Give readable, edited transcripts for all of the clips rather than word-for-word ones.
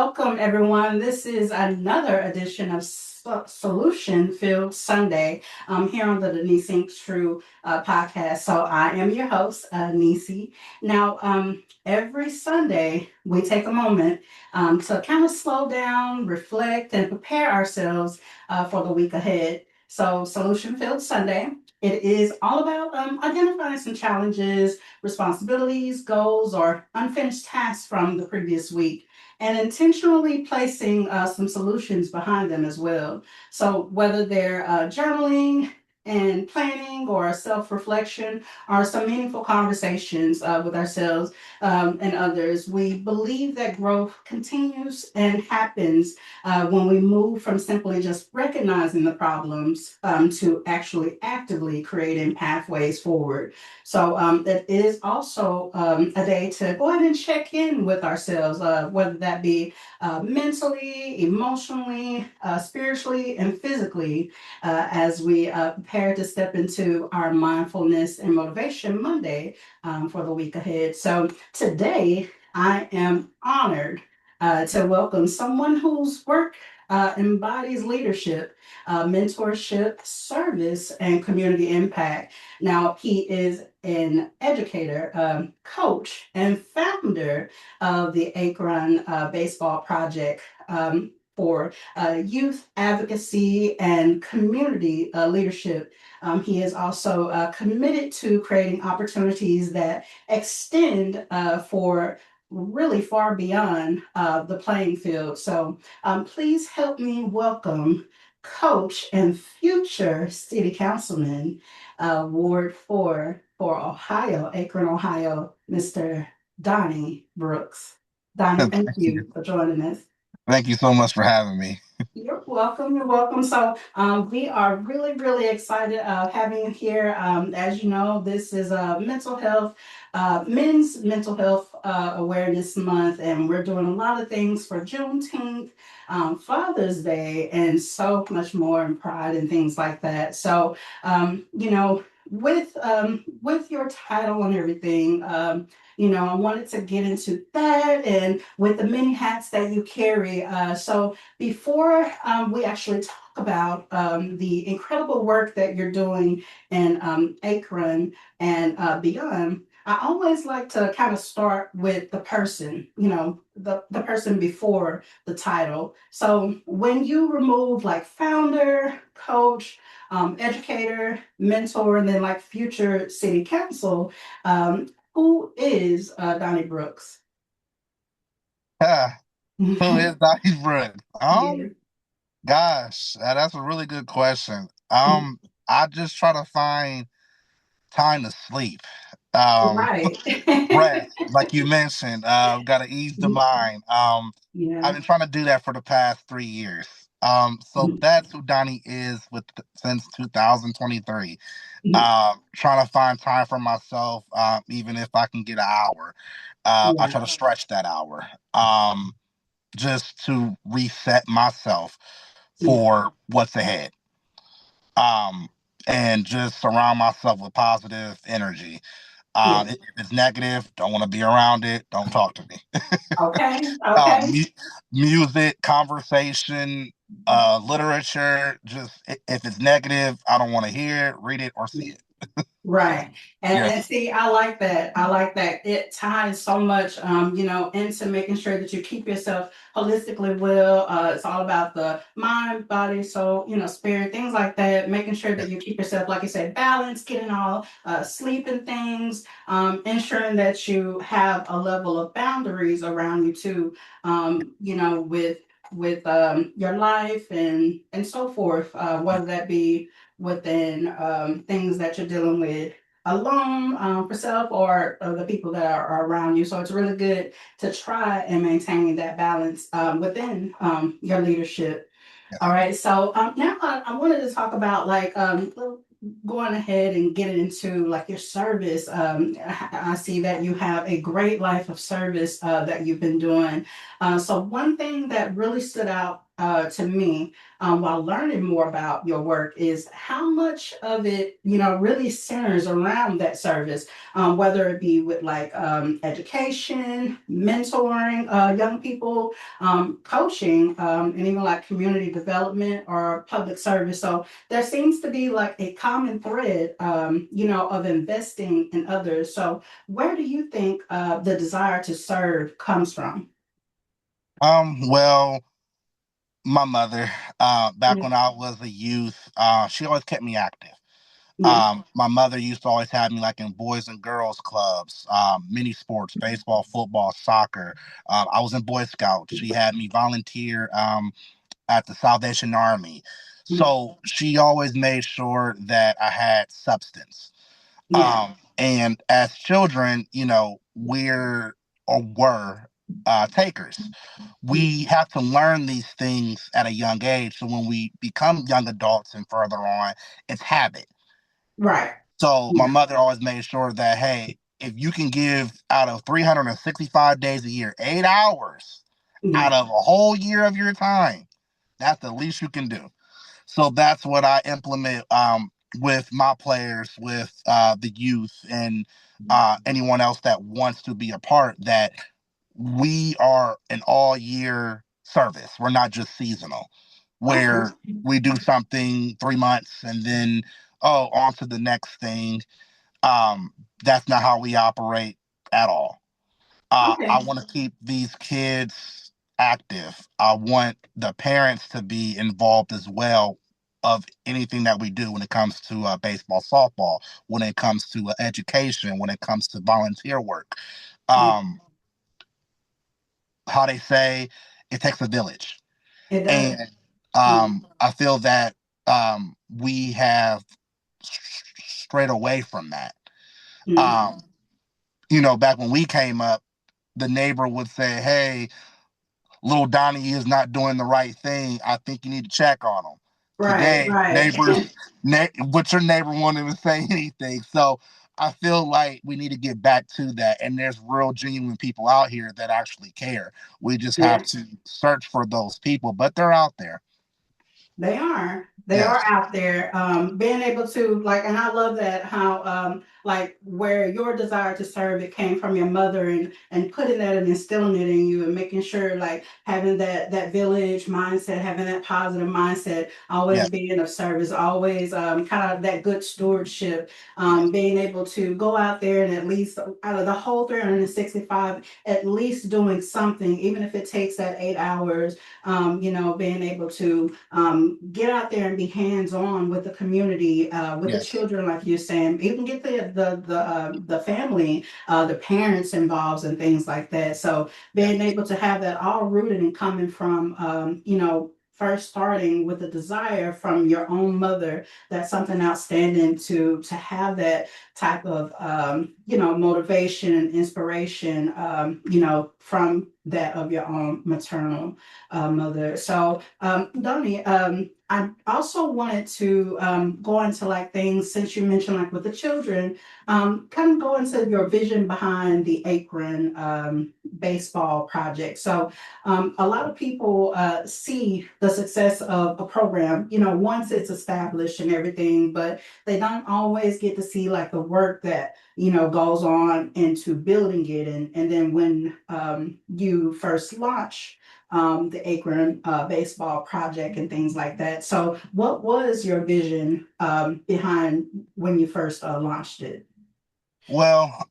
welcome everyone. This is another edition of Solution Filled Sunday here on the Deniese IncTru Podcast. So I am your host, NeCee. Now, every Sunday we take a moment to kind of slow down, reflect, and prepare ourselves for the week ahead. So Solution Filled Sunday. It is all about identifying some challenges, responsibilities, goals, or unfinished tasks from the previous week, and intentionally placing some solutions behind them as well. So, whether they're journaling and planning or self reflection or some meaningful conversations with ourselves and others, we believe that growth continues and happens when we move from simply just recognizing the problems to actually actively creating pathways forward. So it is also a day to go ahead and check in with ourselves, whether that be mentally, emotionally, spiritually, and physically, as we prepare to step into our mindfulness and motivation Monday for the week ahead. So today, I am honored to welcome someone whose work embodies leadership, mentorship, service, and community impact. Now, he is an educator, coach, and founder of the Akron Baseball Project. For youth advocacy and community leadership. He is also committed to creating opportunities that extend for really far beyond the playing field. So please help me welcome Coach and future City Councilman, Ward 4 for Ohio, Akron, Ohio, Mr. Donny Brooks. Donny, Thank thank you. you for joining us. Thank you so much for having me. You're welcome. You're welcome. So, we are really, really excited having you here. As you know, this is a men's mental health awareness month, and we're doing a lot of things for Juneteenth, Father's Day, and so much more, and Pride and things like that. So, with your title and everything, I wanted to get into that, and with the many hats that you carry. So before we actually talk about the incredible work that you're doing in Akron and beyond, I always like to kind of start with the person, the person before the title. So when you remove like founder, coach, educator, mentor, and then like future city council, who is Donny Brooks? Ah, who is Dottie Brooks? Yeah. Gosh, that's a really good question. I just try to find time to sleep. Um, Right. Rest, like you mentioned. Got to ease the mind. I've Yeah. been trying to do that for the past 3 years. So Mhm. that's who Donnie is since 2023. Mhm. Trying to find time for myself, even if I can get an hour. I Yeah. try to stretch that hour. Just to reset myself Yeah. for what's ahead. Um, and just surround myself with positive energy. Yeah. If it's negative, don't want to be around it. Don't talk to me. Okay. um, Okay. mu- Music, conversation, literature. Just if it's negative, I don't want to hear it, read it, or see it. Right. And, Yes. and see, I like that. I like that. It ties so much, into making sure that you keep yourself holistically well. It's all about the mind, body, soul, spirit, things like that. Making sure that you keep yourself, like you said, balanced, getting all sleep and things, ensuring that you have a level of boundaries around you too, with your life and so forth, whether that be within things that you're dealing with alone for self or the people that are around you. So it's really good to try and maintain that balance within your leadership. All right. So now I wanted to talk about like going ahead and getting into like your service. I see that you have a great life of service that you've been doing. So one thing that really stood out to me, while learning more about your work is how much of it, really centers around that service, whether it be with like education, mentoring young people, coaching, and even like community development or public service. So there seems to be like a common thread, of investing in others. So where do you think the desire to serve comes from? Well, my mother, back Mm, when I was a youth, she always kept me active. mm, My mother used to always have me like in boys and girls clubs, mini sports, baseball, football, soccer. I was in Boy Scouts. She had me volunteer at the Salvation Army. mm. So she always made sure that I had substance. Yeah, And as children, we're or were takers. mm, We have to learn these things at a young age. So when we become young adults and further on, it's habit. right. So my Yeah, mother always made sure that, hey, if you can give out of 365 days a year, 8 hours yeah. out of a whole year of your time, that's the least you can do. So that's what I implement with my players, with the youth, and anyone else that wants to be a part. That we are an all year service. We're not just seasonal, Okay. where we do something 3 months and then on to the next thing. Um, that's not how we operate at all. I Okay. want to keep these kids active. I want the parents to be involved as well of anything that we do when it comes to baseball, softball, when it comes to education, when it comes to volunteer work. Yeah, Um, how they say it takes a village, it does. and Mm, I feel that we have strayed away from that. mm. Um, back when we came up, the neighbor would say, "Hey, little Donny is not doing the right thing. I think you need to check on him." Right, Today, right. but your neighbor won't even say anything. So I feel like we need to get back to that. And there's real genuine people out here that actually care. We just have Yeah. to search for those people, but they're out there. They are. They are Yes, out there. Being able to like, and I love that how like where your desire to serve it came from your mother and putting that and instilling it in you and making sure like having that village mindset, having that positive mindset, always yes, being of service, always kind of that good stewardship, yes, being able to go out there and at least out of the whole 365, at least doing something, even if it takes that 8 hours, being able to get out there and be hands on with the community, with the yes, children, like you're saying, even get the family, the parents involved and things like that. So being yes, able to have that all rooted and coming from, first starting with a desire from your own mother, that's something outstanding to have that type of motivation and inspiration, from that of your own maternal mother. So, Donnie, I also wanted to go into like things since you mentioned like with the children, kind of go into your vision behind the Akron baseball project. So, a lot of people see the success of a program, once it's established and everything, but they don't always get to see like the work that goes on into building it. And then when you first launch the Akron Baseball Project and things like that. So, what was your vision behind when you first launched it? Well,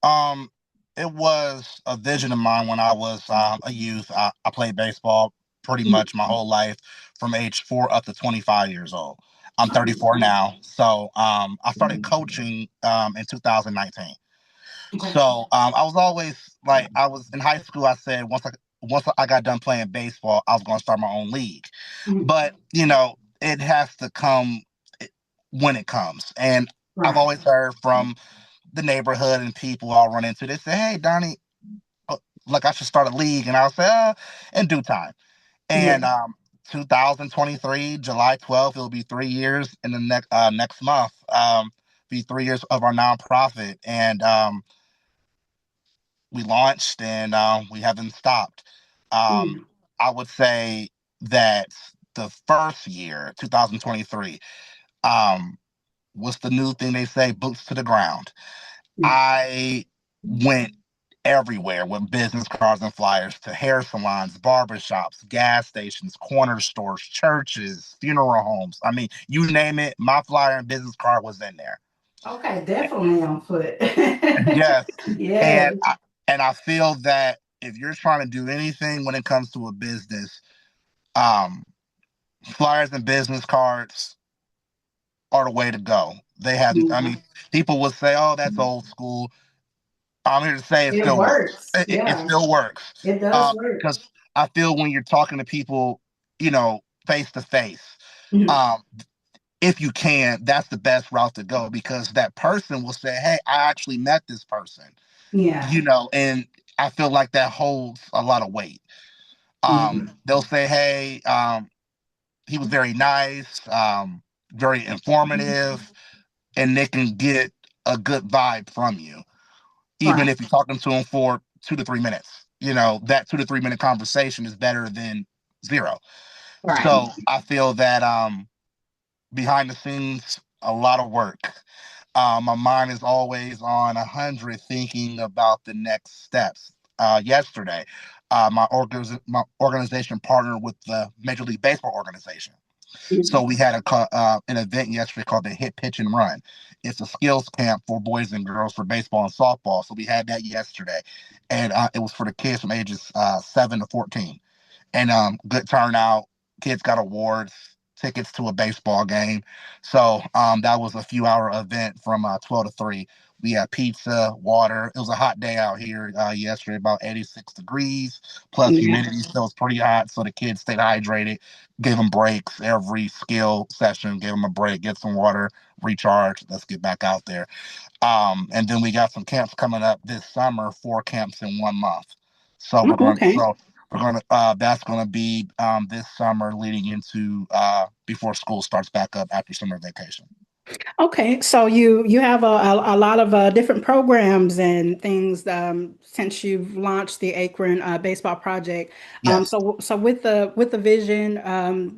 it was a vision of mine when I was a youth. I played baseball pretty Mhm. much my whole life from age 4 up to 25 years old. I'm Oh, 34 now. So I started coaching in 2019. okay. So I was always like, I was in high school. I said once I got done playing baseball, I was going to start my own league. Mhm. But it has to come when it comes. And I've Right. always heard from the neighborhood and people I'll run into. They say, "Hey, Donnie, like I should start a league," and I'll say, "In due time." Yeah. And 2023, July 12th, it'll be 3 years in the next month. Be 3 years of our nonprofit, and we launched, and we haven't stopped. Yeah. I would say that the first year, 2023, what's the new thing they say? Boots to the ground. Yeah. I went everywhere with business cards and flyers to hair salons, barbershops, gas stations, corner stores, churches, funeral homes. I mean, you name it, my flyer and business card was in there. Okay, definitely on foot. Yes. Yeah. And I feel that if you're trying to do anything when it comes to a business, um, flyers and business cards are the way to go. They have, I Yeah. mean, people will say, "Oh, that's old school." I'm here to say it It still works. works. It Yeah, still works. it does work. Because I feel when you're talking to people, face to face, Mhm. um, if you can, that's the best route to go because that person will say, "Hey, I actually met this person," Yeah. and I feel like that holds a lot of weight. Yeah. They'll say, "Hey, he was very nice, very informative," and they can get a good vibe from you, even Right. if you're talking to him for 2 to 3 minutes. That 2 to 3 minute conversation is better than zero. Right. So I feel that behind the scenes, a lot of work. My mind is always on 100 thinking about the next steps. Yesterday, my organization partnered with the Major League Baseball organization. So Mhm. we had an event yesterday called the Hit, Pitch, and Run. It's a skills camp for boys and girls for baseball and softball. So we had that yesterday, and it was for the kids from ages 7 to 14, and good turnout. Kids got awards, tickets to a baseball game. So that was a few hour event from 12 to 3. We had pizza, water. It was a hot day out here yesterday, about 86 degrees plus Yeah. humidity. So it's pretty hot. So the kids stayed hydrated. Gave them breaks every skill session. Gave them a break, get some water, recharge. Let's get back out there. And then we got some camps coming up this summer. 4 camps in 1 month. So we're Oh, going. okay. So we're going to. That's going to be this summer, leading into before school starts back up after summer vacation. Okay, so you have a lot of different programs and things since you've launched the Akron Baseball Project. Yes. So with the vision,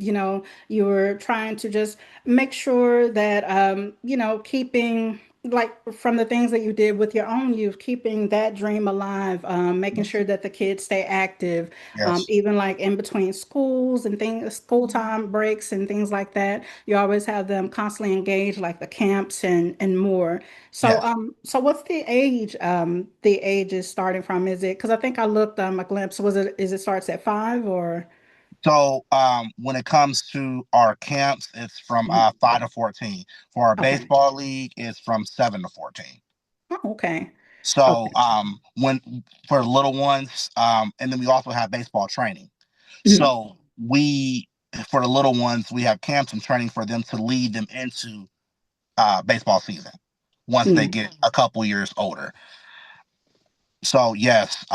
you were trying to just make sure that keeping like from the things that you did with your own youth, keeping that dream alive, making Yes. sure that the kids stay active, Yes. even like in between schools and things, school time breaks and things like that. You always have them constantly engaged, like the camps and more. So, Yes. so what's the age is starting from? Is it because I think I looked a glimpse. Is it starts at 5 or? So when it comes to our camps, it's from Mhm. 5 to 14. For our Okay. baseball league, it's from 7 to 14. Oh, okay. So Okay. when for the little ones, and then we also have baseball training. Mhm. So we for the little ones, we have camps and training for them to lead them into baseball season once they Yeah. get a couple years older. So yes,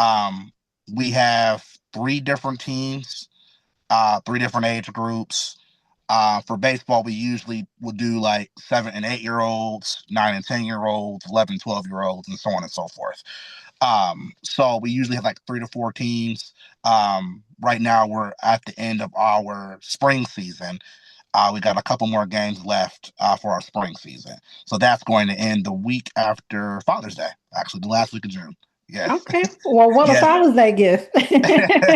we have 3 different teams, 3 different age groups. For baseball, we usually will do like 7 and 8 year olds, 9 and 10 year olds, 11, 12 year olds, and so on and so forth. So we usually have like 3 to 4 teams. Right now, we're at the end of our spring season. We got a couple more games left for our spring season. So that's going to end the week after Father's Day, actually, the last week of June. Yes. Okay. Well, what a Yes. Father's Day gift.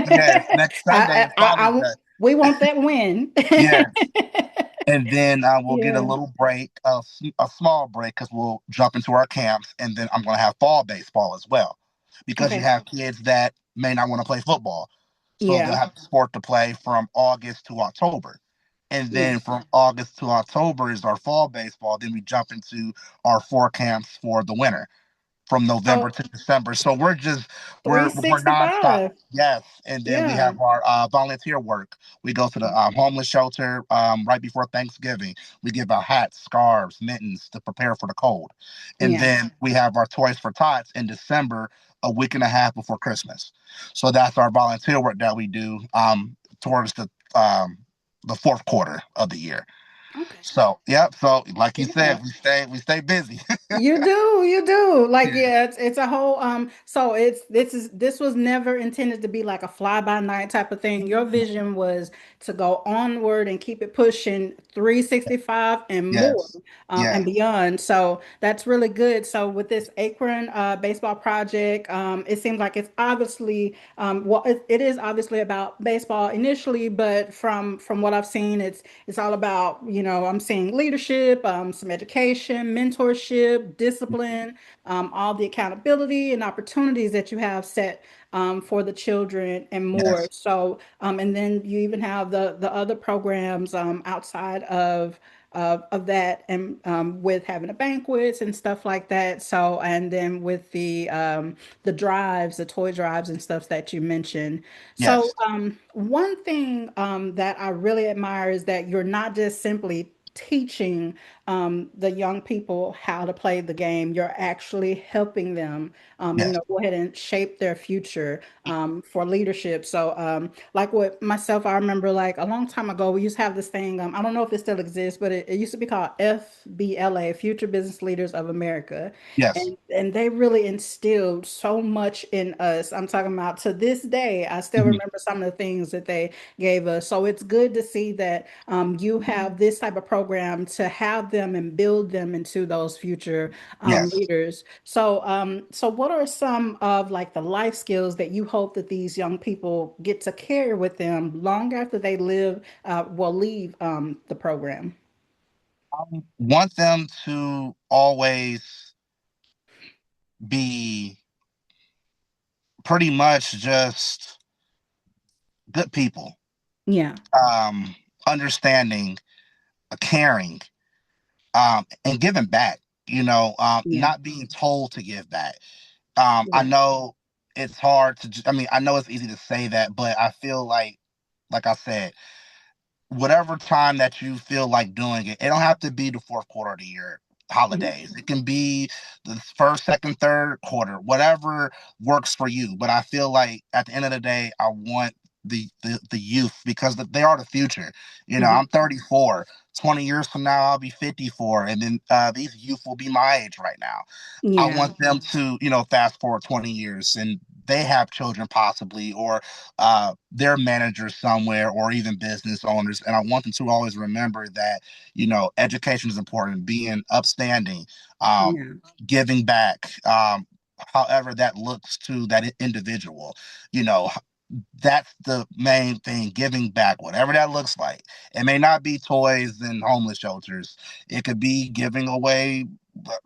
Yes. Next Sunday is Father's Day. We want that win. Yes. And then we'll get a Yeah. little break, a small break, because we'll jump into our camps. And then I'm going to have fall baseball as well, because you Okay. have kids that may not want to play football. So they'll Yeah. have sport to play from August to October. And Yeah. then from August to October is our fall baseball. Then we jump into our 4 camps for the winter from November So to December. So we're nonstop. 365. Yes, and then we Yeah. have our volunteer work. We go to the homeless shelter right before Thanksgiving. We give out hats, scarves, mittens to prepare for the cold, and Yeah. then we have our Toys for Tots in December, a week and a half before Christmas. So that's our volunteer work that we do towards the fourth quarter of the year. Okay. So, yep. So, like you Yeah. said, we stay busy. You do. Like, Yeah. yeah, it's a whole so this was never intended to be like a fly by night type of thing. Your vision was to go onward and keep it pushing 365 and more, Yes. Yeah. and beyond. So that's really good. So with this Akron baseball project, it seems like it's obviously well, it is obviously about baseball initially, but from what I've seen, it's all about, I'm seeing leadership, some education, mentorship, discipline, all the accountability and opportunities that you have set for the children and more. Yes. So, and then you even have the other programs outside of that, and with having the banquets and stuff like that. So, and then with the drives, the toy drives and stuff that you mentioned. So, Yes. one thing that I really admire is that you're not just simply teaching the young people how to play the game. You're actually helping them, Yes. go ahead and shape their future for leadership. So, like with myself, I remember like a long time ago, we used to have this thing. I don't know if it still exists, but it used to be called FBLA, Future Business Leaders of America. Yes. And they really instilled so much in us. I'm talking about to this day, I still Mhm. remember some of the things that they gave us. So it's good to see that you have this type of program to have them and build them into those future Yes. leaders. So, so what are some of like the life skills that you hope that these young people get to carry with them long after they leave the program? Want them to always be pretty much just good people, Yeah, um, understanding, caring, and giving back. yeah, Not being told to give back. I right. know it's hard to. I mean, I know it's easy to say that, but I feel like I said, whatever time that you feel like doing it, it don't have to be the fourth quarter of the year Mhm. holidays. It can be the first, second, third quarter, whatever works for you. But I feel like at the end of the day, I want the youth because they are the future. Mhm. I'm 34. 20 years from now, I'll be 54, and then these youth will be my age right now. I Yeah, want them to, fast forward 20 years and they have children possibly, or they're managers somewhere, or even business owners. And I want them to always remember that, education is important, being upstanding, um, yeah, giving back, however that looks to that individual. You know, that's the main thing, giving back, whatever that looks like. It may not be toys and homeless shelters, it could be giving away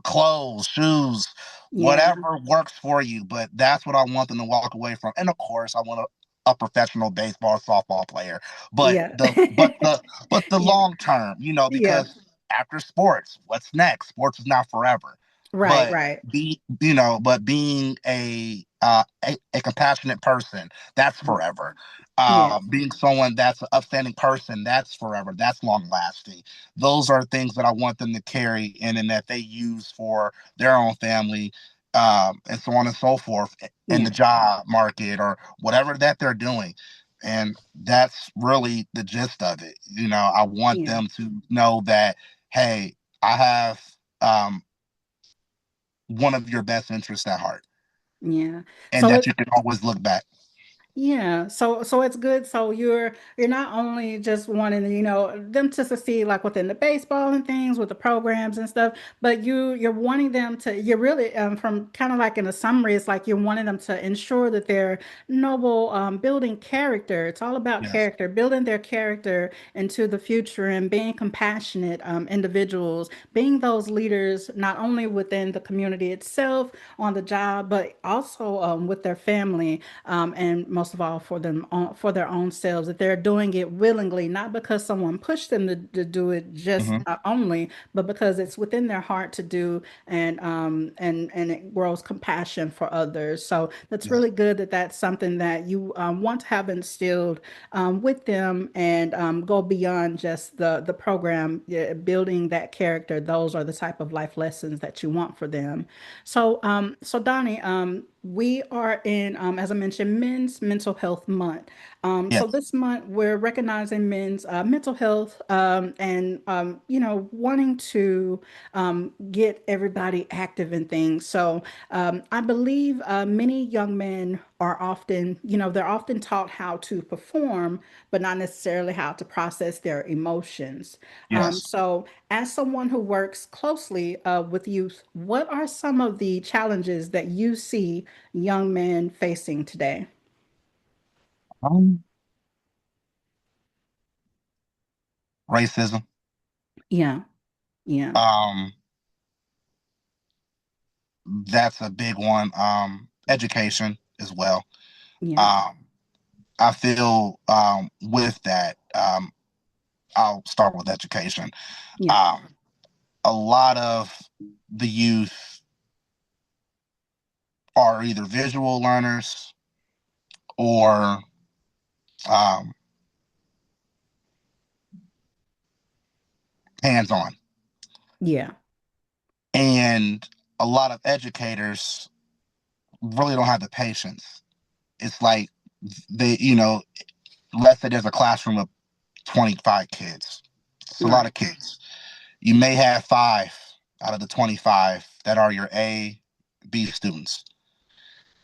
clothes, shoes, yeah, whatever works for you. But that's what I want them to walk away from. And of course, I want a professional baseball, softball player. But yeah, the yeah, long term, yeah. because after sports, what's next? Sports is not forever. Right, But right. being a compassionate person, that's forever. Yes, Being someone that's an upstanding person, that's forever. That's long lasting. Those are things that I want them to carry and that they use for their own family, and so on and so forth in the yeah, job market or whatever that they're doing. And that's really the gist of it. I want yeah, them to know that, hey, I have um, one of your best interests at heart, yeah. and So that it's you can always look back. Yeah, so it's good. So you're not only just wanting, them to succeed like within the baseball and things with the programs and stuff, but you're wanting them to you're really from kind of like in a summary, it's like you're wanting them to ensure that they're noble, building character. It's all about Yes. character, building their character into the future and being compassionate individuals, being those leaders not only within the community itself on the job, but also with their family, and most of all for their own selves, that they're doing it willingly, not because someone pushed them to do it just Hmm. only, but because it's within their heart to do, and it grows compassion for others. So that's Yes. really good that that's something that you want to have instilled with them, and go beyond just the program, yeah, building that character. Those are the type of life lessons that you want for them. So, so Donnie, we are in, as I mentioned, Men's Mental Health Month. So Yes. this month we're recognizing men's mental health and wanting to get everybody active in things. So I believe many young men are often, they're often taught how to perform, but not necessarily how to process their emotions. Yes. So as someone who works closely with youth, what are some of the challenges that you see young men facing today? Um, Racism. Yeah, yeah, Um, that's a big one. Education as well. yeah, Um, I feel with that, I'll start with education. yeah, Um, a lot of the youth are either visual learners or um, hands-on, yeah, and a lot of educators really don't have the patience. It's like they, let's say there's a classroom of 25 kids. It's a lot right. of kids. You may have five out of the 25 that are your A, B students.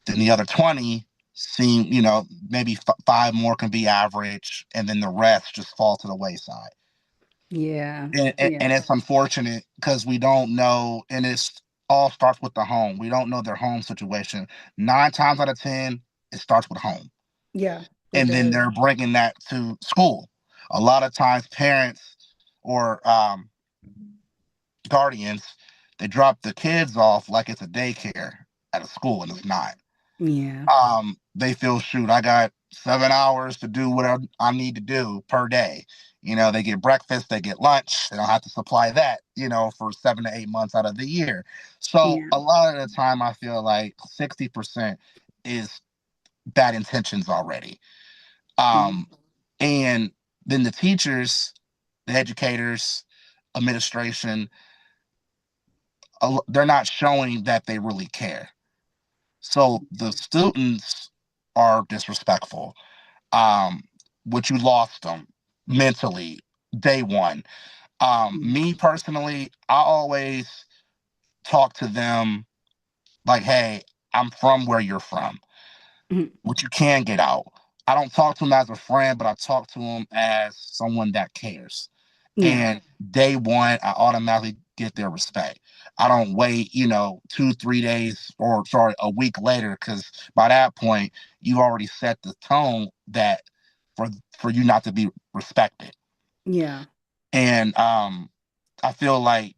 Then the other 20 seem, maybe five more can be average, and then the rest just fall to the wayside. Yeah, And yeah, it's unfortunate because we don't know, and it's all starts with the home. We don't know their home situation. 9 times out of 10, it starts with home. yeah, it And then does. they're bringing that to school. A lot of times, parents or guardians, they drop the kids off like it's a daycare at a school, and it's not. Yeah, They feel, shoot, I got 7 hours to do whatever I need to do per day. They get breakfast, they get lunch, they don't have to supply that, for 7 to 8 months out of the year. So yeah, a lot of the time, I feel like 60% is bad intentions already. yeah, Um, and then the teachers, the educators, administration, they're not showing that they really care. So the students are disrespectful. um, which you lost them mentally day one. Me personally, I always talk to them like, hey, I'm from where you're from, mhm, which you can get out. I don't talk to them as a friend, but I talk to them as someone that cares. yeah, And day one, I automatically get their respect. I don't wait, 2, 3 days or sorry, a week later, because by that point, you already set the tone that for for you not to be respected. yeah, And I feel like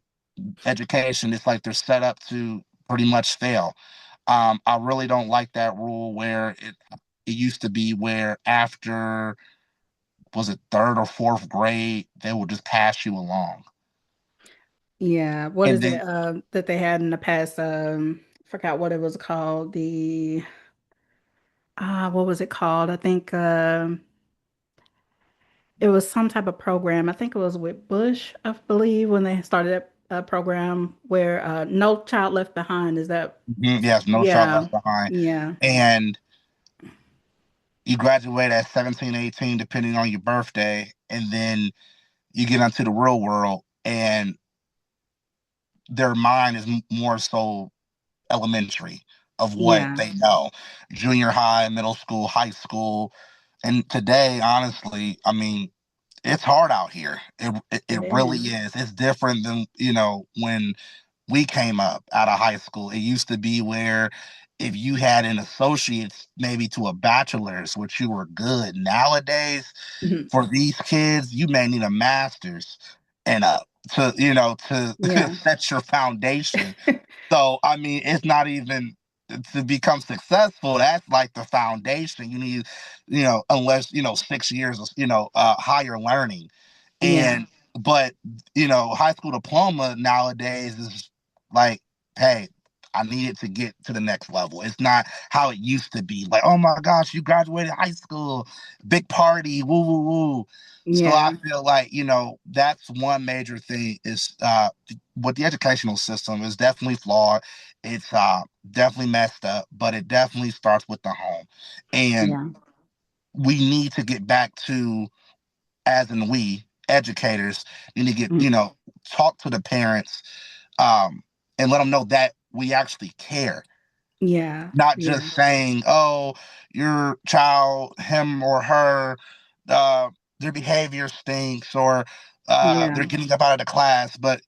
education is like they're set up to pretty much fail. I really don't like that rule where it used to be where after was it third or fourth grade they will just pass you along. yeah. What And is it then that they had in the past? Forgot what it was called. The what was it called? I think it was some type of program. I think it was with Bush, I believe, when they started that program where No Child Left Behind. Is that? yes, no child Yeah, left behind. yeah, And you graduate at 17, 18, depending on your birthday, and then you get onto the real world and their mind is more so elementary of what yeah. they know. Junior high, middle school, high school. And today, honestly, I mean, it's hard out here. It It really is. is. It's different than, when we came up out of high school. It used to be where if you had an associate's maybe to a bachelor's, which you were good. Nowadays, Mhm. for these kids, you may need a master's and up to Yeah, set your foundation. So I mean, it's not even to become successful. That's like the foundation. You need, unless 6 years of higher learning. yeah, And but high school diploma nowadays is like, hey, I needed to get to the next level. It's not how it used to be. Like, oh my gosh, you graduated high school, big party, woo woo woo. So I yeah, feel like, that's one major thing is with the educational system is definitely flawed. It's definitely messed up, but it definitely starts with the home. And yeah. we need to get back to, as in we educators need to get, Mm. talk to the parents, um, and let them know that we actually care. Yeah. Not Yeah. just saying, "Oh, your child, him or her, uh, their behavior stinks, or they're Yeah. getting up out of the class." But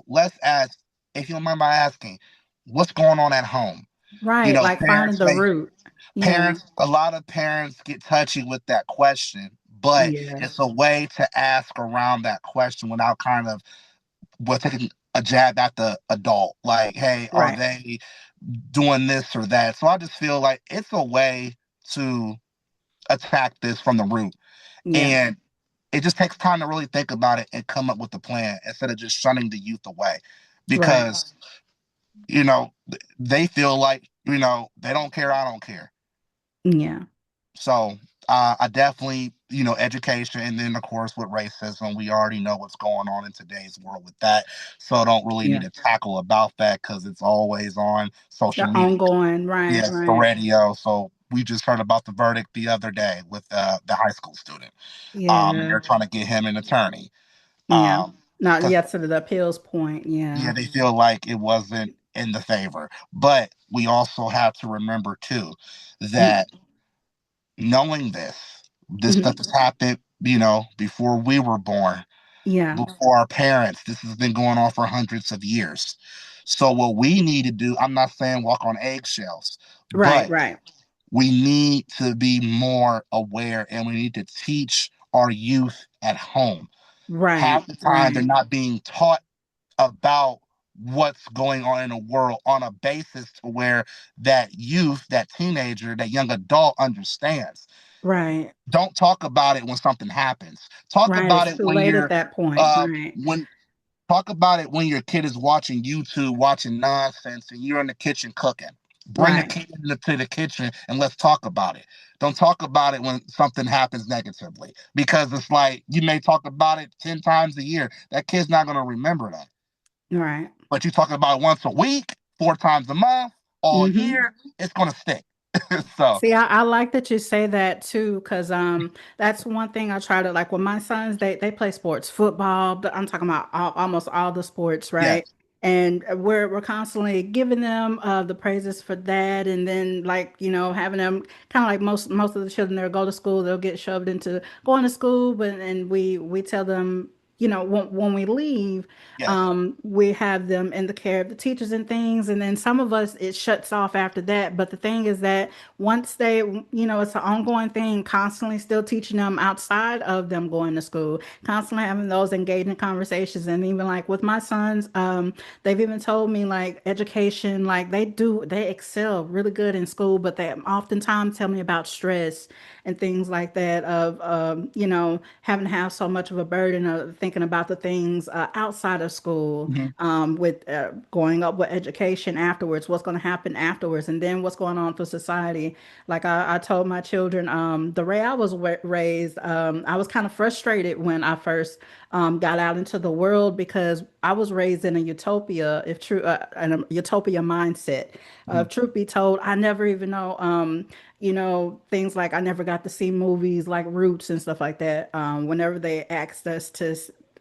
let's ask, if you don't mind my asking, what's going on at home. Right. Like finding Parents the may root. Yeah. parents a lot of parents get touchy with that question, but Yeah. it's a way to ask around that question without kind of taking a jab at the adult, like, hey, are Right. they doing this or that? So I just feel like it's a way to attack this from the root. Yeah. And it just takes time to really think about it and come up with a plan instead of just shunning the youth away. Right. Because, you know, they feel like, they don't care, I don't care. Yeah. So I definitely, education. And then, of course, with racism, we already know what's going on in today's world with that. So I don't really need Yeah. to tackle about that because it's always on social The media. ongoing. Right. Yes, the Right. radio. So we just heard about the verdict the other day with the high school student. And Yeah. they're trying to get him an attorney. Yeah. Not Because, yet to the appeals point. yeah, Yeah. they feel like it wasn't in the favor. But we also have to remember, too, Mm. that knowing this Mhm. stuff has happened, before we were born, Yeah. before our parents. This has been going on for hundreds of years. So what we need to do, I'm not saying walk on eggshells, Right. but Right. we need to be more aware and we need to teach our youth at home. Right. Half the time they're Right. not being taught about what's going on in the world on a basis to where that youth, that teenager, that young adult understands. Right. Don't talk about it when something happens. Talk Right. about It's it too when late at you're that point. uh Right. when talk about it when your kid is watching YouTube, watching nonsense, and you're in the kitchen cooking. Bring the Right. kid into the kitchen and let's talk about it. Don't talk about it when something happens negatively because it's like you may talk about it 10 times a year. That kid's not going to remember that. Right. But you're talking about it once a week, 4 times a month, all Mm-hmm. year, it's going to stick. So, See, I like that you say that too, because that's one thing I try to like with my sons, they play sports, football, I'm talking about almost all the sports, right? yes, And we're constantly giving them the praises for that, and then like, having them kind of like most of the children that go to school, they'll get shoved into going to school, but and we tell them, when we leave, yes. we have them in the care of the teachers and things, and then some of us it shuts off after that. But the thing is that once they, it's an ongoing thing, constantly still teaching them outside of them going to school, constantly having those engaging conversations. And even like with my sons, they've even told me like education, like they excel really good in school, but they oftentimes tell me about stress and things like that of, having to have so much of a burden of thinking about the things outside of school, Mhm. with going up with education afterwards, what's going to happen afterwards, and then what's going on for society. Like I told my children, the way I was raised, I was kind of frustrated when I first got out into the world because I was raised in a utopia, if true, in a utopia mindset. Mhm. Truth be told, I never even know, things like I never got to see movies like Roots and stuff like that. Whenever they asked us to,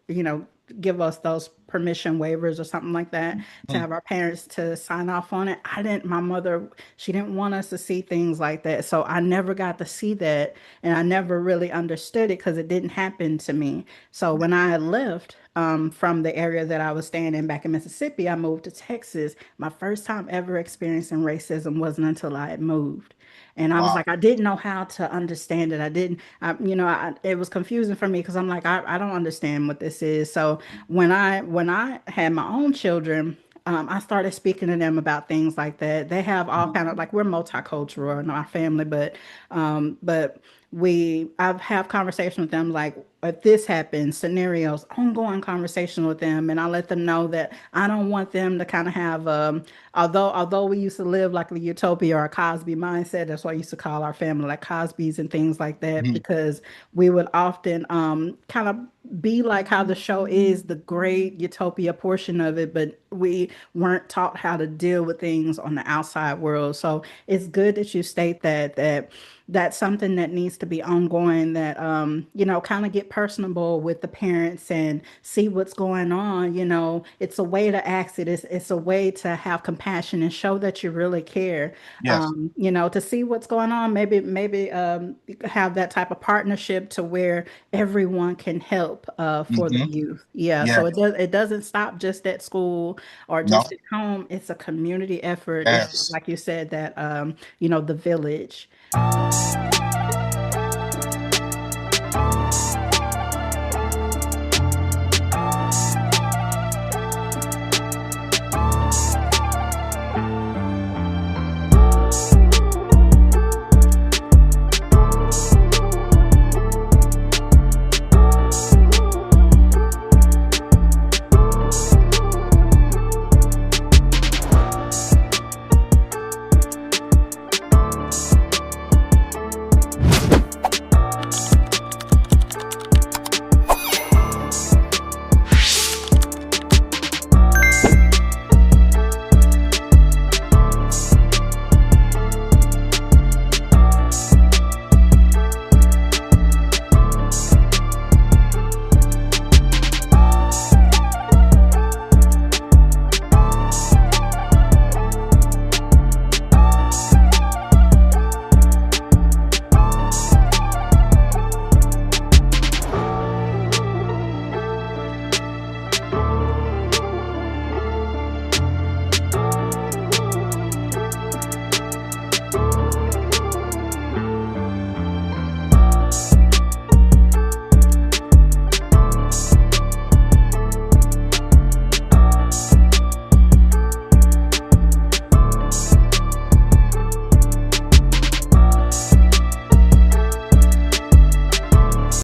you know, give us those permission waivers or something like that to Mhm. have our parents to sign off on it. My mother, she didn't want us to see things like that. So I never got to see that. And I never really understood it because it didn't happen to me. So when I left, from the area that I was staying in back in Mississippi, I moved to Texas. My first time ever experiencing racism wasn't until I had moved. And I was Wow. like, I didn't know how to understand it. I didn't, it was confusing for me because I'm like, I don't understand what this is. So when I had my own children, I started speaking to them about things like that. They have all kind of like we're multicultural in our family, but I've have conversations with them like if this happens, scenarios, ongoing conversation with them, and I let them know that I don't want them to kind of have although we used to live like a utopia or a Cosby mindset, that's what I used to call our family like Cosbys and things like that, Mhm. because we would often kind of be like how the show is, the great utopia portion of it, but we weren't taught how to deal with things on the outside world. So it's good that you state that that's something that needs to be ongoing, that kind of get personable with the parents and see what's going on. It's a way to ask it. It's a way to have compassion and show that you really care. Yes. To see what's going on, maybe have that type of partnership to where everyone can help for the Hmm. youth. Yeah, Yeah. so it doesn't stop just at school or No. just at home. It's a community effort. It's Yes. like you said, that the village.